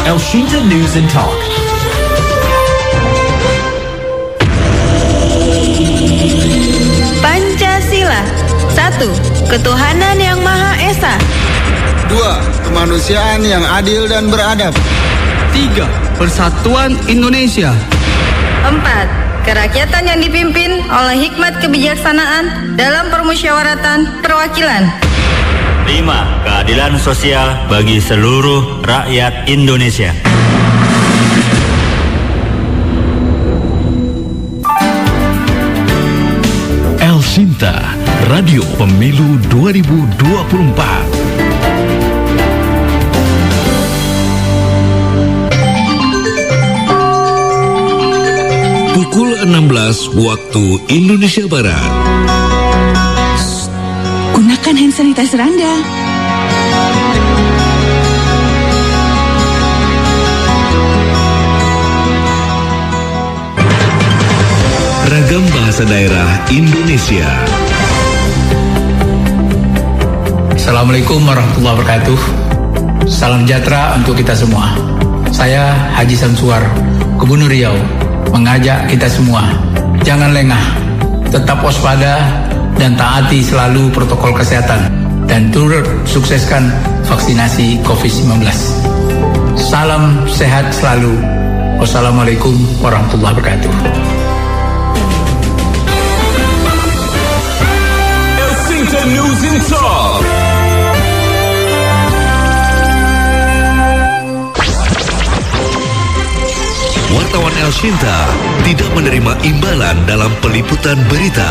Elshinta News and Talk. Pancasila. 1. Ketuhanan yang Maha Esa. 2. Kemanusiaan yang adil dan beradab. 3. Persatuan Indonesia. 4. Kerakyatan yang dipimpin oleh hikmat kebijaksanaan dalam permusyawaratan perwakilan. 5. Keadilan sosial bagi seluruh rakyat Indonesia. Elshinta, Radio Pemilu 2024. Pukul 16 waktu Indonesia Barat. Gunakan hand sanitizer Anda. Ragam bahasa daerah Indonesia. Assalamualaikum warahmatullahi wabarakatuh. Salam sejahtera untuk kita semua. Saya Haji Samsuar, Gubernur Riau, mengajak kita semua, jangan lengah, tetap waspada dan taati selalu protokol kesehatan dan turut sukseskan vaksinasi COVID-19. Salam sehat selalu. Wassalamualaikum warahmatullahi wabarakatuh. Elshinta News and Talk. Wartawan Elshinta tidak menerima imbalan dalam peliputan berita.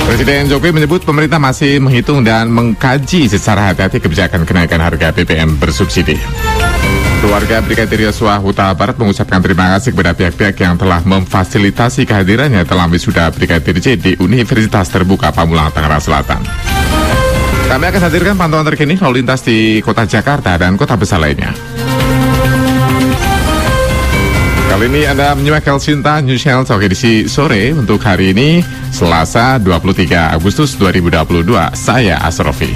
Presiden Jokowi menyebut pemerintah masih menghitung dan mengkaji secara hati-hati kebijakan kenaikan harga BBM bersubsidi. Keluarga Brigadir Yosua Huta Barat mengucapkan terima kasih kepada pihak-pihak yang telah memfasilitasi kehadirannya dalam wisuda Brigadir J di Universitas Terbuka Pamulang, Tangerang Selatan. Kami akan hadirkan pantauan terkini lalu lintas di kota Jakarta dan kota besar lainnya. Kali ini Anda menyimak Elshinta News Channel edisi sore untuk hari ini, Selasa 23 Agustus 2022. Saya Asrofi.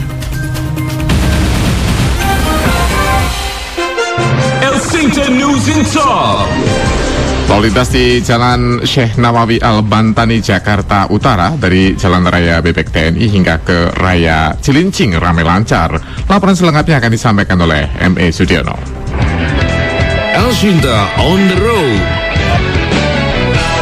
Elshinta News and Talk. Lalu lintas di Jalan Syekh Nawawi Al-Bantani, Jakarta Utara dari Jalan Raya Bebek TNI hingga ke Raya Cilincing ramai lancar. Laporan selengkapnya akan disampaikan oleh M.E. Sudiono. Elshinta on the road.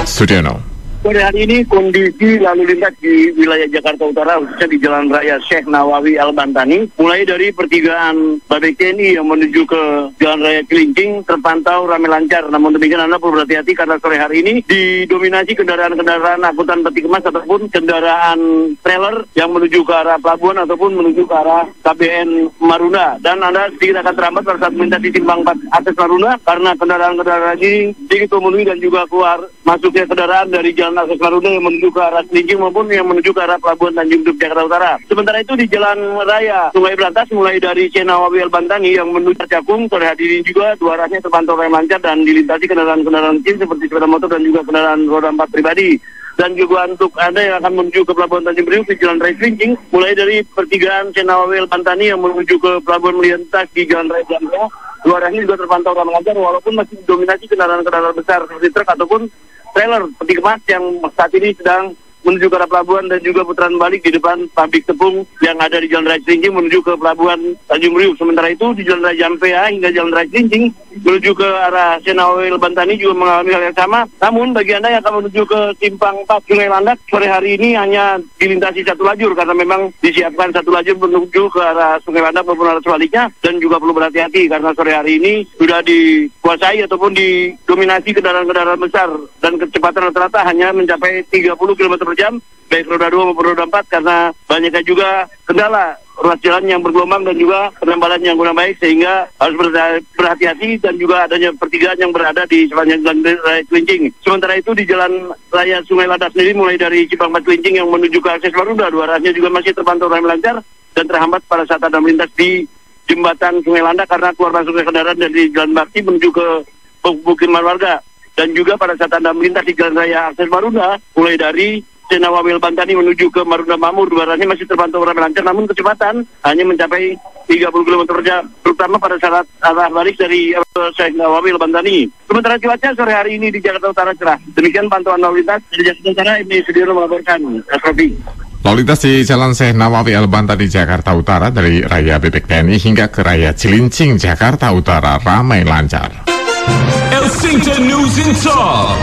Sudiono. Pada hari ini kondisi lalu lintas di wilayah Jakarta Utara khususnya di Jalan Raya Syekh Nawawi Al-Bantani mulai dari pertigaan Babek TNI yang menuju ke Jalan Raya Cilincing terpantau ramai lancar. Namun demikian Anda perlu berhati-hati karena sore hari ini didominasi kendaraan-kendaraan angkutan peti kemas ataupun kendaraan trailer yang menuju ke arah pelabuhan ataupun menuju ke arah KBN Marunda. Dan Anda sedikit akan terhambat pada saat melintasi simpang 4 akses Marunda karena kendaraan-kendaraan ini sedikit memenuhi dan juga keluar masuknya kendaraan dari Jalan akses Marunda yang menuju ke arah Cilincing maupun yang menuju ke arah Pelabuhan Tanjung Priok Jakarta Utara. Sementara itu di Jalan Raya Sungai Berantas mulai dari Syekh Nawawi Al-Bantani yang menuju Cakung sore hari ini juga dua arahnya terpantau ramai lancar dan dilintasi kendaraan-kendaraan kecil seperti sepeda motor dan juga kendaraan roda 4 pribadi. Dan juga untuk Anda yang akan menuju ke Pelabuhan Tanjung Priok di Jalan Raya Cilincing mulai dari pertigaan Syekh Nawawi Al-Bantani yang menuju ke Pelabuhan melintas di Jalan Raya Jamra, dua arahnya juga terpantau ramai lancar walaupun masih didominasi kendaraan-kendaraan besar seperti truk ataupun trailer peti kemas yang saat ini sedang menuju ke arah pelabuhan dan juga putaran balik di depan pabrik tepung yang ada di Jalan Raya Cilincing menuju ke Pelabuhan Tanjung Priok. Sementara itu di Jalan Raya Jampea hingga Jalan Raya Cilincing menuju ke arah Syekh Nawawi Al-Bantani juga mengalami hal yang sama. Namun bagi Anda yang akan menuju ke simpang 4 Sungai Landak sore hari ini hanya dilintasi satu lajur karena memang disiapkan satu lajur menuju ke arah Sungai Landak maupun arah sebaliknya dan juga perlu berhati-hati karena sore hari ini sudah dikuasai ataupun didominasi kendaraan-kendaraan besar dan kecepatan rata-rata hanya mencapai 30 km per jam baik roda 2 maupun roda 4 karena banyaknya juga kendala ruas jalan yang bergelombang dan juga penembalan yang kurang baik sehingga harus berhati-hati dan juga adanya pertigaan yang berada di sepanjang Jalan Raya Cilincing. Sementara itu di Jalan Raya Sungai Landak sendiri mulai dari Simpang 4 Cilincing yang menuju ke akses Marunda dua arahnya juga masih terpantau ramai lancar dan terhambat pada saat ada melintas di jembatan Sungai Landak karena keluar masuknya kendaraan dari Jalan Bakti menuju ke pemukiman warga. Dan juga pada saat Anda melintas di Jalan Raya Akses Marunda mulai dari Syekh Nawawi Al-Bantani menuju ke Marunda Mamur ini masih terpantau ramai lancar, namun kecepatan hanya mencapai 30 km per jam, terutama pada saat arah balik dari Syekh Nawawi Al-Bantani. Sementara cuaca sore hari ini di Jakarta Utara cerah. Demikian pantauan lalu lintas dari Jakarta Utara. Ini Sudiro melaporkan. Asrofi. Lalu lintas di Jalan Syekh Nawawi Al-Bantani Jakarta Utara dari Raya Bebek TNI hingga ke Raya Cilincing Jakarta Utara ramai lancar. Elsingta News in Talk.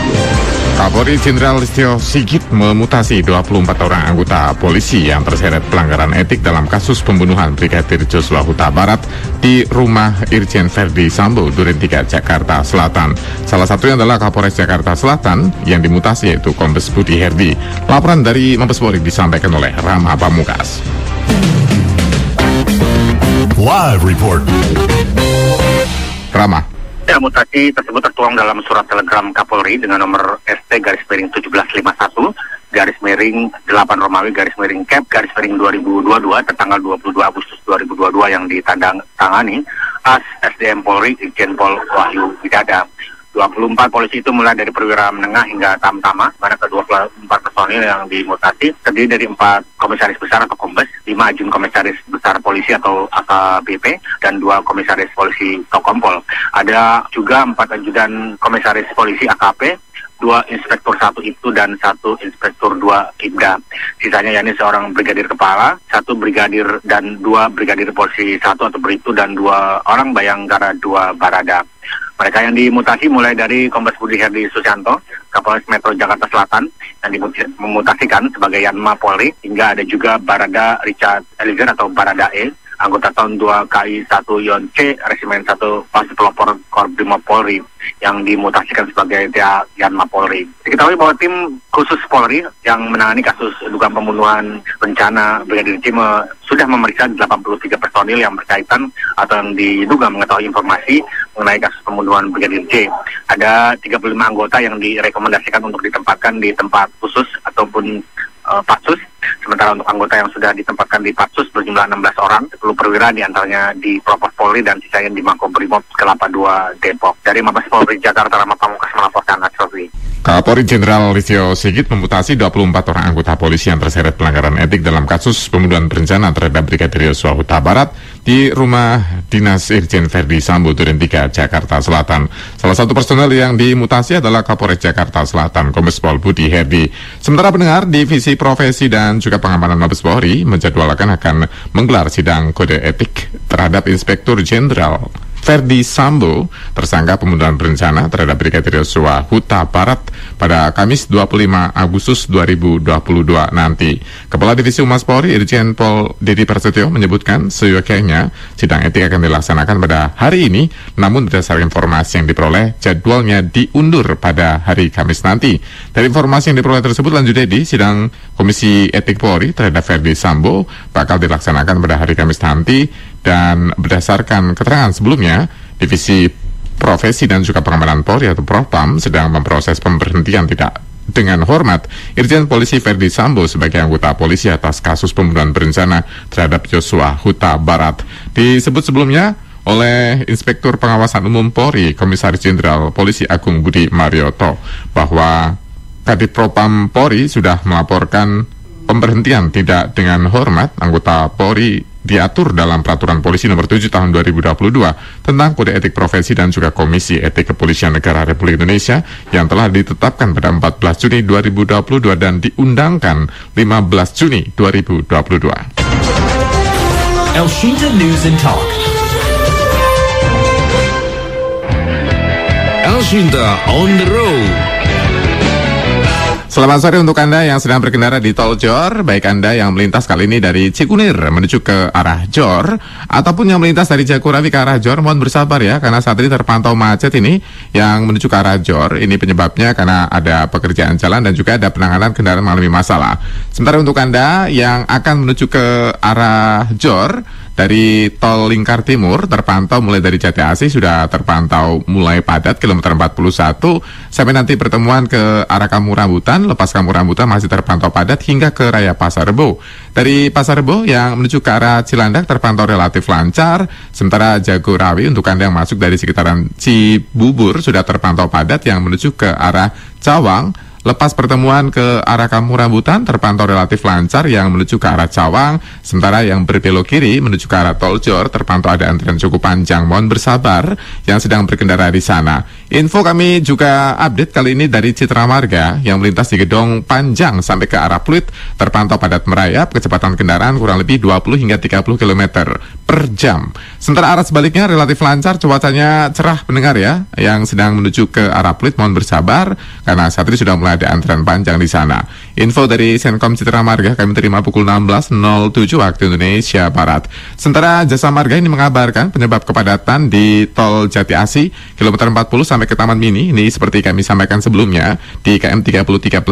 Kapolri Jenderal Listio Sigit memutasi 24 orang anggota polisi yang terseret pelanggaran etik dalam kasus pembunuhan Brigadir Joshua Huta Barat di rumah Irjen Verdi Sambo, Duren 3, Jakarta Selatan. Salah satunya adalah Kapolres Jakarta Selatan yang dimutasi yaitu Kombes Budi Herdi. Laporan dari Mabes Polri disampaikan oleh Rama Pamungkas. Live report. Rama. Ya, mutasi tersebut tertuang dalam surat telegram Kapolri dengan nomor ST-1751-8 Romawi /Cap /2022 tertanggal 22 Agustus 2022 yang ditandangtangani As SDM Polri Irjen Pol Wahyu Widada. 24 polisi itu mulai dari perwira menengah hingga tamtama, mana ke-24 personil yang dimutasi terdiri dari 4 komisaris besar atau kombes, 5 ajun komisaris besar polisi atau AKBP, dan 2 komisaris polisi atau kompol. Ada juga 4 ajudan komisaris polisi AKP, 2 inspektur 1 IPTU dan 1 inspektur 2 IPDA. Sisanya yakni seorang brigadir kepala, 1 brigadir dan 2 brigadir polisi 1 atau BRIPTU dan 2 orang bayangkara 2 Barada. Mereka yang dimutasi mulai dari Kombes Budi Herdi Susanto, Kapolres Metro Jakarta Selatan, yang dimutasikan sebagai Yanma Polri, hingga ada juga Barada Richard Eliezer atau Barada E, anggota tahun 2 KI 1 Yon C, Resimen 1 Pasti Pelopor Korbrimop Polri, yang dimutasikan sebagai Yanma Polri. Diketahui bahwa tim khusus Polri yang menangani kasus dugaan pembunuhan berencana Brigadir J sudah memeriksa 83 personil yang berkaitan atau yang diduga mengetahui informasi mengenai kasus pembunuhan Brigadir J. Ada 35 anggota yang direkomendasikan untuk ditempatkan di tempat khusus ataupun Patsus. Sementara untuk anggota yang sudah ditempatkan di Patsus berjumlah 16 orang, 10 perwira diantaranya di Propos Polri dan sisanya di Makobrimob Kelapa II Depok. Dari Mabes Polri Jakarta, Rama Pamungkas melaporkan. Asrofi. Kapolri Jenderal Listio Sigit memutasi 24 orang anggota polisi yang terseret pelanggaran etik dalam kasus pembunuhan berencana terhadap Brigadir Joshua Huta Barat di rumah dinas Irjen Verdi Sambo, Duren 3, Jakarta Selatan. Salah satu personel yang dimutasi adalah Kapolres Jakarta Selatan, Kombes Pol Budi Herdi. Sementara pendengar, Divisi Profesi dan juga Pengamanan Mabes Polri menjadwalkan akan menggelar sidang kode etik terhadap Inspektur Jenderal Verdi Sambo, tersangka pembunuhan berencana terhadap Brigadir Joshua Huta Barat pada Kamis 25 Agustus 2022 nanti. Kepala Divisi Humas Polri Irjen Pol Dedi Prasetyo menyebutkan seyogyanya sidang etik akan dilaksanakan pada hari ini, namun berdasarkan informasi yang diperoleh jadwalnya diundur pada hari Kamis nanti. Dari informasi yang diperoleh tersebut, lanjut Dedi, sidang Komisi Etik Polri terhadap Verdi Sambo bakal dilaksanakan pada hari Kamis nanti. Dan berdasarkan keterangan sebelumnya, Divisi Profesi dan juga Pengamanan Polri atau Propam sedang memproses pemberhentian tidak dengan hormat Irjen Polisi Verdi Sambo sebagai anggota polisi atas kasus pembunuhan berencana terhadap Joshua Huta Barat. Disebut sebelumnya oleh Inspektur Pengawasan Umum Polri, Komisaris Jenderal Polisi Agung Budi Marioto, bahwa Kadif Propam Polri sudah melaporkan pemberhentian tidak dengan hormat anggota Polri diatur dalam Peraturan Polisi Nomor 7 Tahun 2022 tentang Kode Etik Profesi dan juga Komisi Etik Kepolisian Negara Republik Indonesia yang telah ditetapkan pada 14 Juni 2022 dan diundangkan 15 Juni 2022. Elshinta News and Talk. Elshinta on the road. Selamat sore untuk Anda yang sedang berkendara di Tol Jor, baik Anda yang melintas kali ini dari Cikunir menuju ke arah Jor, ataupun yang melintas dari Jagorawi ke arah Jor, mohon bersabar ya, karena saat ini terpantau macet ini yang menuju ke arah Jor. Ini penyebabnya karena ada pekerjaan jalan dan juga ada penanganan kendaraan mengalami masalah. Sementara untuk Anda yang akan menuju ke arah Jor, dari Tol Lingkar Timur terpantau mulai dari Jati Asih sudah terpantau mulai padat kilometer 41 sampai nanti pertemuan ke arah Kampung Rambutan. Lepas Kampung Rambutan masih terpantau padat hingga ke Raya Pasar Rebo. Dari Pasar Rebo yang menuju ke arah Cilandak terpantau relatif lancar. Sementara Jagorawi untuk Anda yang masuk dari sekitaran Cibubur sudah terpantau padat yang menuju ke arah Cawang. Lepas pertemuan ke arah Kampung Rambutan terpantau relatif lancar yang menuju ke arah Cawang, sementara yang berbelok kiri menuju ke arah Tol Jor terpantau ada antrian cukup panjang. Mohon bersabar yang sedang berkendara di sana. Info kami juga update kali ini dari Citra Marga yang melintas di Gedong Panjang sampai ke arah Pluit terpantau padat merayap, kecepatan kendaraan kurang lebih 20 hingga 30 km per jam. Sementara arah sebaliknya relatif lancar, cuacanya cerah pendengar ya, yang sedang menuju ke arah Pluit mohon bersabar karena saat ini sudah mulai ada antrian panjang di sana. Info dari Senkom Citra Marga kami terima pukul 16.07 waktu Indonesia Barat. Sementara Jasa Marga ini mengabarkan penyebab kepadatan di Tol Jati Asi kilometer 40 sampai ke Taman Mini. Ini seperti kami sampaikan sebelumnya di KM 33+800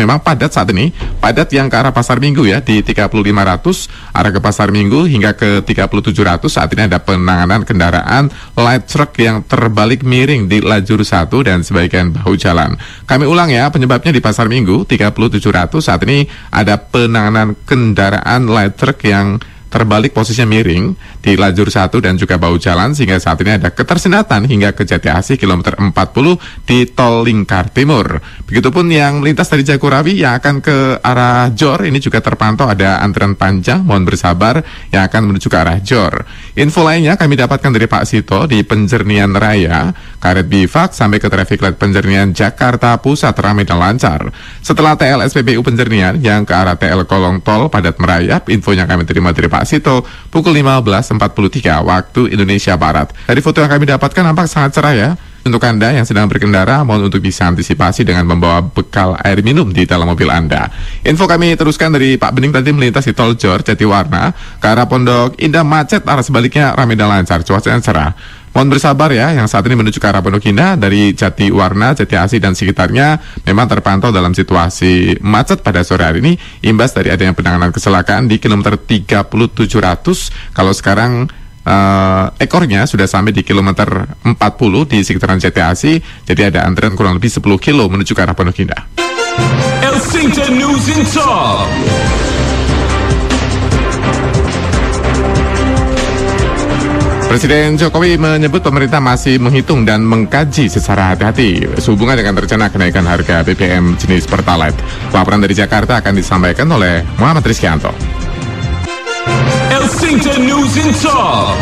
memang padat saat ini. Padat yang ke arah Pasar Minggu ya di 3500 arah ke Pasar Minggu hingga ke 3700. Saat ini ada penanganan kendaraan light truck yang terbalik miring di lajur 1 dan sebagian bahu jalan. Kami ulang ya, penyebabnya di Pasar Minggu 3700 saat ini ada penanganan kendaraan light truck yang terbalik posisinya miring di lajur 1 dan juga bahu jalan sehingga saat ini ada ketersendatan hingga ke Jati Asih kilometer 40 di Tol Lingkar Timur. Begitupun yang melintas dari Jagorawi yang akan ke arah Jor ini juga terpantau ada antrian panjang, mohon bersabar yang akan menuju ke arah Jor. Info lainnya kami dapatkan dari Pak Sito di Penjernian Raya, Karet Bifak sampai ke Traffic Light Penjernian Jakarta Pusat ramai dan lancar. Setelah TL SPBU Penjernian yang ke arah TL Kolong Tol padat merayap, infonya kami terima dari Pak Sito pukul 15.43 waktu Indonesia Barat. Dari foto yang kami dapatkan nampak sangat cerah ya. Untuk Anda yang sedang berkendara, mohon untuk bisa antisipasi dengan membawa bekal air minum di dalam mobil Anda. Info kami teruskan dari Pak Bening tadi melintas di Tol Jor Jatiwarna ke arah Pondok Indah macet, arah sebaliknya ramai dan lancar, cuacanya cerah. Mohon bersabar ya, yang saat ini menuju ke arah Pondok Indah dari Jatiwarna, Jati Asih dan sekitarnya memang terpantau dalam situasi macet pada sore hari ini imbas dari adanya penanganan kecelakaan di kilometer 3700. Kalau sekarang ekornya sudah sampai di kilometer 40 di sekitaran Jati Asih, jadi ada antrian kurang lebih 10 kilo menuju ke arah Pondok Indah. Elsington News in Talk. Presiden Jokowi menyebut pemerintah masih menghitung dan mengkaji secara hati-hati sehubungan dengan rencana kenaikan harga BBM jenis Pertalite. Laporan dari Jakarta akan disampaikan oleh Muhammad Rizkyanto. Elsington News in Talk.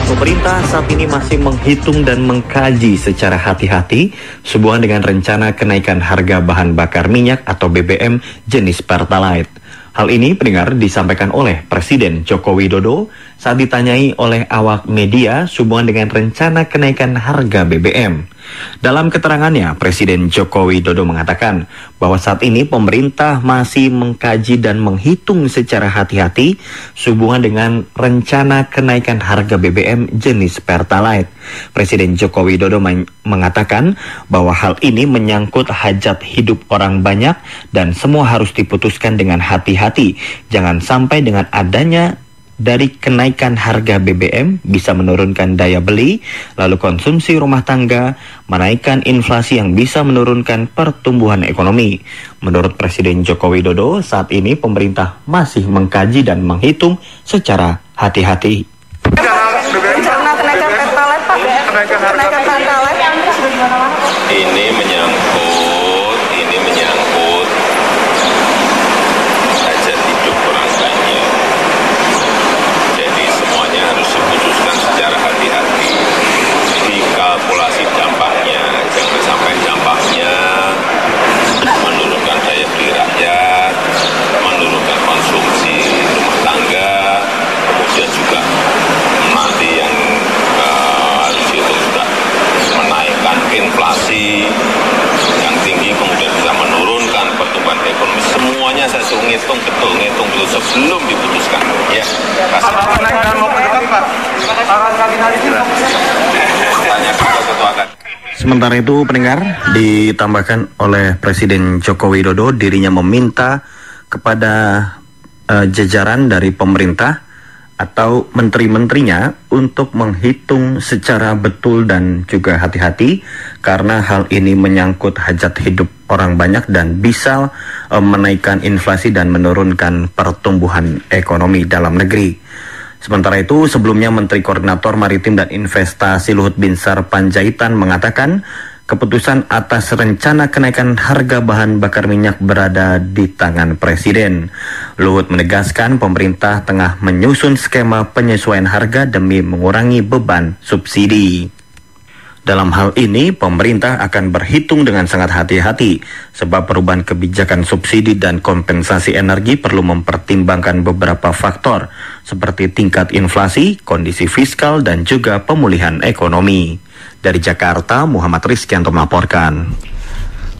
Pemerintah saat ini masih menghitung dan mengkaji secara hati-hati sehubungan dengan rencana kenaikan harga bahan bakar minyak atau BBM jenis Pertalite. Hal ini pendengar disampaikan oleh Presiden Joko Widodo saat ditanyai oleh awak media sehubungan dengan rencana kenaikan harga BBM. Dalam keterangannya, Presiden Joko Widodo mengatakan bahwa saat ini pemerintah masih mengkaji dan menghitung secara hati-hati sehubungan dengan rencana kenaikan harga BBM jenis Pertalite. Presiden Joko Widodo mengatakan bahwa hal ini menyangkut hajat hidup orang banyak dan semua harus diputuskan dengan hati-hati. Jangan sampai dengan adanya dari kenaikan harga BBM bisa menurunkan daya beli, lalu konsumsi rumah tangga, menaikkan inflasi yang bisa menurunkan pertumbuhan ekonomi. Menurut Presiden Joko Widodo, saat ini pemerintah masih mengkaji dan menghitung secara hati-hati. Rencana kenaikan Pertalite, Pak? Kenaikan Pertalite. Ini menyangkut hajat hidup orang banyak. Jadi semuanya harus diputuskan secara hati-hati. Dikalkulasi dampaknya, jangan sampai dampaknya menurunkan daya beli rakyat, menurunkan konsumsi rumah tangga, kemudian juga nanti yang harus dihitung juga menaikkan inflasi yang tinggi, kemudian bisa menurunkan pertumbuhan ekonomi. Semuanya saya suruh ngitung betul sebelum diputuskan. Ya, Sementara itu pendengar ditambahkan oleh Presiden Joko Widodo dirinya meminta kepada jajaran dari pemerintah atau menteri-menterinya untuk menghitung secara betul dan juga hati-hati karena hal ini menyangkut hajat hidup orang banyak dan bisa menaikkan inflasi dan menurunkan pertumbuhan ekonomi dalam negeri. Sementara itu, sebelumnya Menteri Koordinator Maritim dan Investasi Luhut Binsar Panjaitan mengatakan Keputusan atas rencana kenaikan harga bahan bakar minyak berada di tangan Presiden. Luhut menegaskan pemerintah tengah menyusun skema penyesuaian harga demi mengurangi beban subsidi. Dalam hal ini, pemerintah akan berhitung dengan sangat hati-hati, sebab perubahan kebijakan subsidi dan kompensasi energi perlu mempertimbangkan beberapa faktor, seperti tingkat inflasi, kondisi fiskal, dan juga pemulihan ekonomi. Dari Jakarta, Muhammad Rizkyanto melaporkan.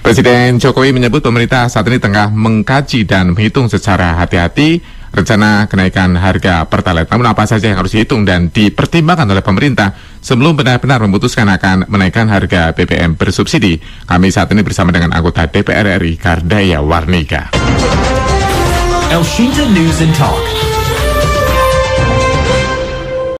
Presiden Jokowi menyebut pemerintah saat ini tengah mengkaji dan menghitung secara hati-hati rencana kenaikan harga Pertalite. Namun apa saja yang harus dihitung dan dipertimbangkan oleh pemerintah sebelum benar-benar memutuskan akan menaikkan harga BBM bersubsidi? Kami saat ini bersama dengan anggota DPR RI Kardaya Warnika. Elshinta News and Talk.